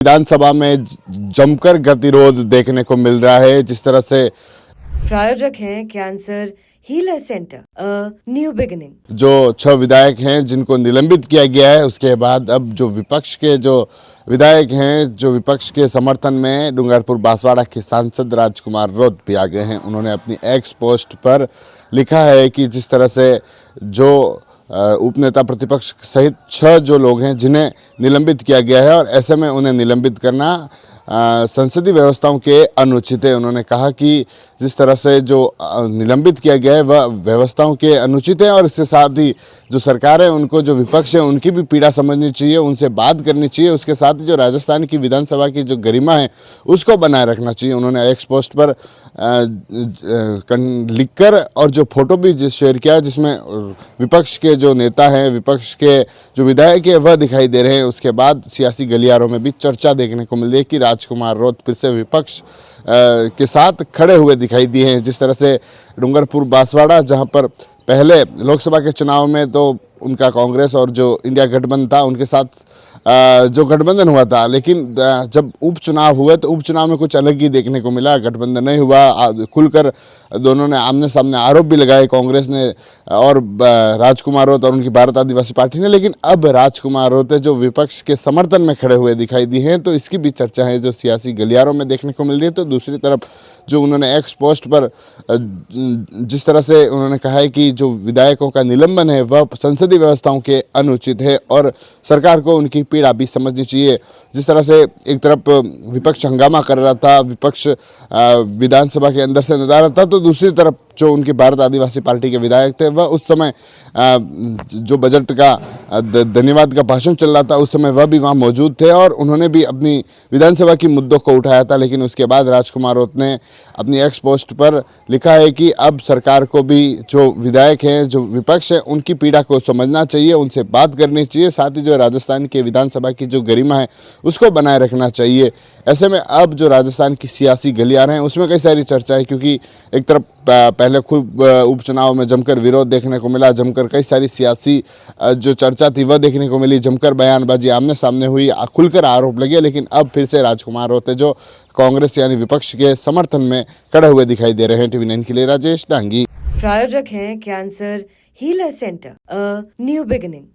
विधानसभा में जमकर गतिरोध देखने को मिल रहा है। जिस तरह से प्रायोजक हैं cancer healer centre new beginning. जो 6 विधायक हैं जिनको निलंबित किया गया है, उसके बाद अब जो विपक्ष के जो विधायक हैं, जो विपक्ष के समर्थन में डूंगरपुर बांसवाड़ा के सांसद राजकुमार रौत भी आ गए हैं। उन्होंने अपनी एक्स पोस्ट पर लिखा है कि जिस तरह से जो उपनेता प्रतिपक्ष सहित 6 जो लोग हैं जिन्हें निलंबित किया गया है और ऐसे में उन्हें निलंबित करना संसदीय व्यवस्थाओं के अनुचित है। उन्होंने कहा कि जिस तरह से जो निलंबित किया गया है वह व्यवस्थाओं के अनुचित है और इसके साथ ही जो सरकार है उनको, जो विपक्ष है उनकी भी पीड़ा समझनी चाहिए, उनसे बात करनी चाहिए। उसके साथ ही जो राजस्थान की विधानसभा की जो गरिमा है उसको बनाए रखना चाहिए। उन्होंने एक्स पोस्ट पर लिखकर और जो फोटो भी शेयर किया जिसमें विपक्ष के जो नेता हैं, विपक्ष के जो विधायक है वह दिखाई दे रहे हैं। उसके बाद सियासी गलियारों में भी चर्चा देखने को मिल रही है कि राजकुमार रौत फिर से विपक्ष के साथ खड़े हुए दिखाई दिए हैं। जिस तरह से डूंगरपुर बांसवाड़ा, जहां पर पहले लोकसभा के चुनाव में तो उनका कांग्रेस और जो इंडिया गठबंधन था उनके साथ जो गठबंधन हुआ था, लेकिन जब उपचुनाव हुए तो उपचुनाव में कुछ अलग ही देखने को मिला। गठबंधन नहीं हुआ, खुलकर दोनों ने आमने सामने आरोप भी लगाए, कांग्रेस ने और राजकुमार रौत और उनकी भारत आदिवासी पार्टी ने। लेकिन अब राजकुमार रौत जो विपक्ष के समर्थन में खड़े हुए दिखाई दिए हैं, तो इसकी भी चर्चा है जो सियासी गलियारों में देखने को मिल रही है। तो दूसरी तरफ जो उन्होंने एक्स पोस्ट पर जिस तरह से उन्होंने कहा है कि जो विधायकों का निलंबन है वह संसदीय व्यवस्थाओं के अनुचित है और सरकार को उनकी पीड़ा भी समझनी चाहिए। जिस तरह से एक तरफ विपक्ष हंगामा कर रहा था, विपक्ष विधानसभा के अंदर से नदारद था, तो दूसरी तरफ जो उनकी भारत आदिवासी पार्टी के विधायक थे वह उस समय जो बजट का धन्यवाद का भाषण चल रहा था उस समय वह भी वहाँ मौजूद थे और उन्होंने भी अपनी विधानसभा की मुद्दों को उठाया था। लेकिन उसके बाद राजकुमार रौत ने अपनी एक्स पोस्ट पर लिखा है कि अब सरकार को भी जो विधायक हैं, जो विपक्ष है, उनकी पीड़ा को समझना चाहिए, उनसे बात करनी चाहिए, साथ ही जो राजस्थान के विधानसभा की जो गरिमा है उसको बनाए रखना चाहिए। ऐसे में अब जो राजस्थान की सियासी गलियारे हैं उसमें कई सारी चर्चा है, क्योंकि एक तरफ पहले खुद उपचुनाव में जमकर विरोध देखने को मिला, जमकर कई सारी सियासी जो चर्चा थी वह देखने को मिली, जमकर बयानबाजी आमने सामने हुई, खुलकर आरोप लगे। लेकिन अब फिर से राजकुमार रौत जो कांग्रेस यानी विपक्ष के समर्थन में खड़े हुए दिखाई दे रहे हैं। TV9 के लिए राजेश डांगी। प्रायोजक हैं cancer healer centre new beginning.